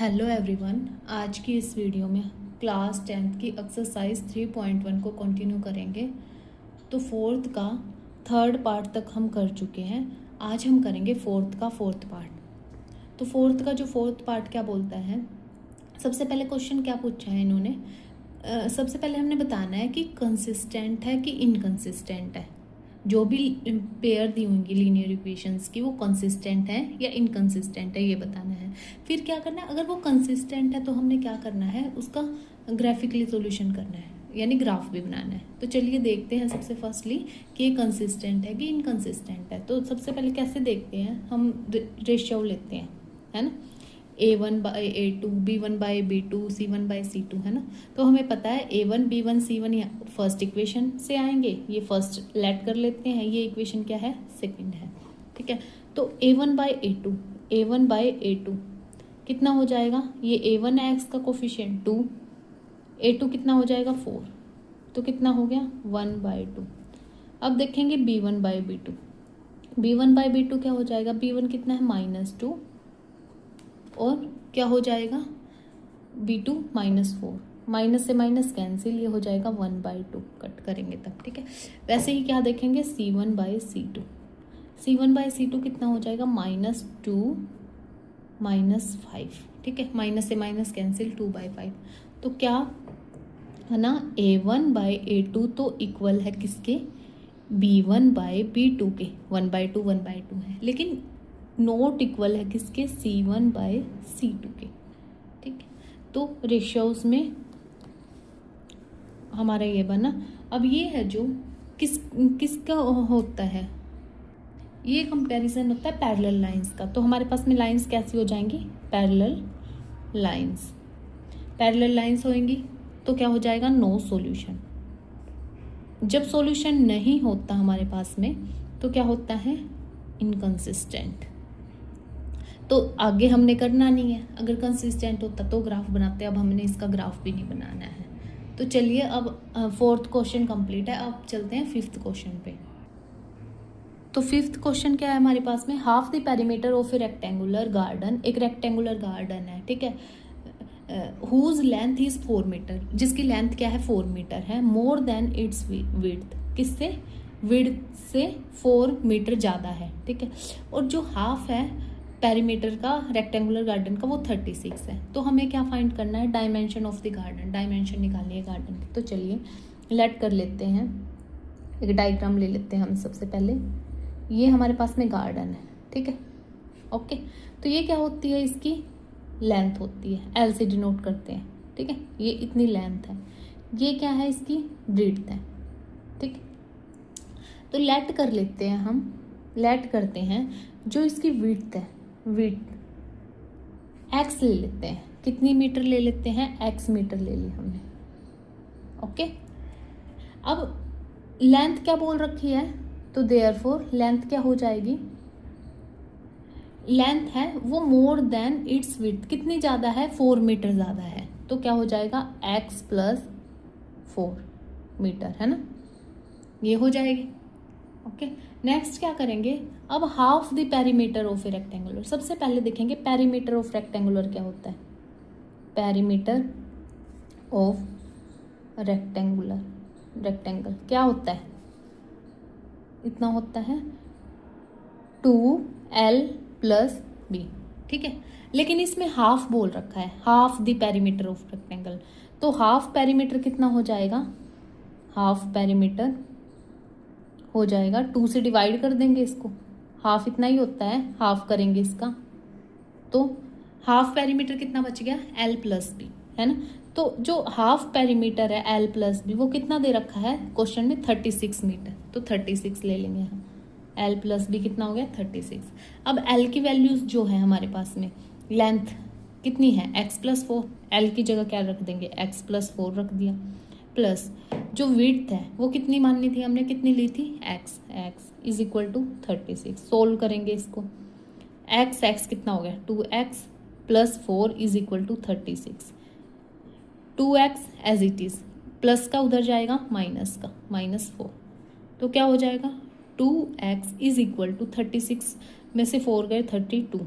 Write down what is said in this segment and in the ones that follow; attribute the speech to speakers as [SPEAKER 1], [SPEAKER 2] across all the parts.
[SPEAKER 1] Hello everyone, आज की इस वीडियो में क्लास 10th की एक्सरसाइज 3.1 को कंटिन्यू करेंगे। तो फोर्थ का थर्ड पार्ट तक हम कर चुके हैं। आज हम करेंगे फोर्थ का फोर्थ पार्ट। तो फोर्थ का जो फोर्थ पार्ट क्या बोलता है, सबसे पहले क्वेश्चन क्या पूछा है इन्होंने। सबसे पहले हमने बताना है कि कंसिस्टेंट है कि इनकंसिस्टेंट है। जो भी पेयर दी होंगी लीनियर इक्वेशंस की वो कंसिस्टेंट है या इनकंसिस्टेंट है, ये बताना है। फिर क्या करना है, अगर वो कंसिस्टेंट है तो हमने क्या करना है, उसका ग्राफिकली सॉल्यूशन करना है, यानी ग्राफ भी बनाना है। तो चलिए देखते हैं सबसे फर्स्टली कि ये कंसिस्टेंट है कि इनकंसिस्टेंट है। तो सबसे पहले कैसे देखते हैं, हम रेशियो लेते हैं, है ना, A1/A2, B1/B2, C1/C2, है ना। तो हमें पता है A1 B1 C1 first equation से आएंगे, ये फर्स्ट लेट कर लेते हैं, ये इक्वेशन क्या है, सेकंड है, ठीक है। तो A1/A2 कितना हो जाएगा, ये A1x का कोफिशिएंट 2, A2 कितना हो जाएगा 4, तो कितना हो गया 1/2। अब देखेंगे B1/B2 क्या हो जाएगा, B1 कितना है -2 और क्या हो जाएगा B2 -4, माइनस से माइनस कैंसिल, ये हो जाएगा 1/2, कट करेंगे तब, ठीक है। वैसे ही क्या देखेंगे C1/C2 कितना हो जाएगा -2 -5, ठीक है, माइनस से माइनस कैंसिल 2/5। तो क्या है ना, A1/A2 तो इक्वल है किसके, B1/B2 के, 1/2 है, लेकिन नोट इक्वल है किसके, C1/C2 के, ठीक है। तो रेशियोज में हमारा ये बना। अब ये है जो किसका होता है, ये कंपैरिजन होता है पैरेलल लाइंस का। तो हमारे पास में लाइंस कैसी हो जाएंगी, पैरेलल लाइंस होंगी, तो क्या हो जाएगा, नो सॉल्यूशन। जब सॉल्यूशन नहीं होता हमारे पास में तो क्या होता है, इनकंसिस्टेंट। तो आगे हमने करना नहीं है, अगर कंसिस्टेंट होता तो ग्राफ बनाते, अब हमने इसका ग्राफ भी नहीं बनाना है। तो चलिए अब फोर्थ क्वेश्चन कंप्लीट है, अब चलते हैं फिफ्थ क्वेश्चन पे। तो फिफ्थ क्वेश्चन क्या है हमारे पास में, half the perimeter of A rectangular garden, एक रेक्टेंगुलर गार्डन है, ठीक है, हुज लेंथ इज 4 मीटर, जिसकी लेंथ क्या है 4 मीटर है, मोर देन इट्स विड्थ, किससे, विड्थ से 4 मीटर ज़्यादा है, ठीक है। और जो हाफ है पेरीमीटर का रेक्टेंगुलर गार्डन का वो 36 है। तो हमें क्या फाइंड करना है, dimension of the garden, dimension निकालनी है गार्डन की। तो चलिए लेट कर लेते हैं, एक डायग्राम ले लेते हैं हम। सबसे पहले ये हमारे पास में गार्डन है, ठीक है, ओके। तो ये क्या होती है, इसकी लेंथ होती है, एल से डिनोट करते हैं, ठीक है, ये इतनी लेंथ है। ये क्या है, इसकी ब्रीड्थ है, ठीक है। तो लेट कर लेते हैं हम, लेट करते हैं जो इसकी विड्थ है, विड्थ एक्स ले लेते हैं, कितनी मीटर ले लेते हैं, एक्स मीटर ले ली हमने, ओके। अब लेंथ क्या बोल रखी है, तो देयरफॉर लेंथ क्या हो जाएगी, लेंथ है वो मोर देन इट्स विड्थ, कितनी ज़्यादा है, 4 मीटर ज़्यादा है। तो क्या हो जाएगा x + 4 मीटर, है ना, ये हो जाएगी, ओके। नेक्स्ट क्या करेंगे, अब half the perimeter of A rectangular. सबसे पहले देखेंगे पेरीमीटर ऑफ रेक्टेंगुलर क्या होता है, पेरीमीटर ऑफ रेक्टेंगल क्या होता है, इतना होता है 2L + B, ठीक है। लेकिन इसमें हाफ बोल रखा है, half the perimeter of rectangle. तो हाफ पेरीमीटर कितना हो जाएगा, हाफ पेरीमीटर हो जाएगा 2 से डिवाइड कर देंगे इसको, हाफ इतना ही होता है, हाफ करेंगे इसका, तो हाफ पेरीमीटर कितना बच गया, L + B, है ना। तो जो हाफ पेरीमीटर है L + B वो कितना दे रखा है क्वेश्चन में, 36 मीटर। तो 36 ले लेंगे हम, L + B कितना हो गया 36। अब L की वैल्यूज जो है हमारे पास में, लेंथ कितनी है x + 4, L की जगह क्या रख देंगे, x + 4 रख दिया, प्लस जो विड्थ है वो कितनी माननी थी हमने, कितनी ली थी, x = 36। सोल्व करेंगे इसको, x कितना हो गया 2x + 4 = 36, 2x as it is, plus का उधर जाएगा माइनस का, -4, तो क्या हो जाएगा 2x = 36 में से 4 गए 32,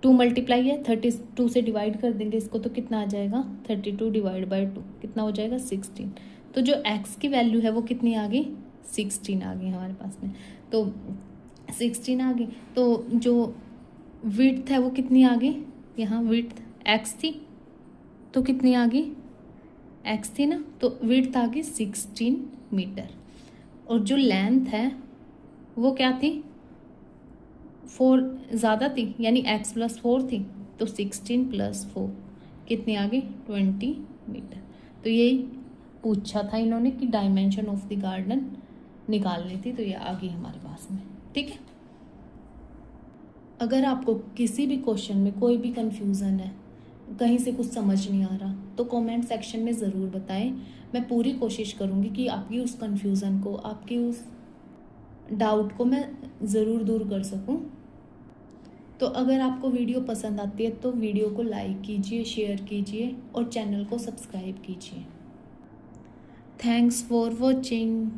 [SPEAKER 1] 2 मल्टीप्लाई है, 32 से डिवाइड कर देंगे इसको तो कितना आ जाएगा, 32 डिवाइड बाई 2 कितना हो जाएगा 16। तो जो x की वैल्यू है वो कितनी आ गई, 16 आ गई हमारे पास में। तो 16 आ गई। तो जो विड्थ है वो कितनी आ गई, यहाँ विड्थ x थी तो कितनी आ गई, x थी ना, तो विड्थ आ गई 16 मीटर। और जो लेंथ है वो क्या थी, 4 ज़्यादा थी, यानी x + 4 थी, तो 16 + 4 कितनी आ गई, 20 मीटर। तो यही पूछा था इन्होंने कि डायमेंशन ऑफ द गार्डन निकालनी थी, तो ये आ गई हमारे पास में। ठीक है। अगर आपको किसी भी क्वेश्चन में कोई भी कंफ्यूज़न है, कहीं से कुछ समझ नहीं आ रहा, तो कमेंट सेक्शन में ज़रूर बताएं। मैं पूरी कोशिश करूँगी कि आपकी उस कंफ्यूज़न को, आपकी उस डाउट को मैं ज़रूर दूर कर सकूँ। तो अगर आपको वीडियो पसंद आती है तो वीडियो को लाइक कीजिए, शेयर कीजिए और चैनल को सब्सक्राइब कीजिए। Thanks for watching.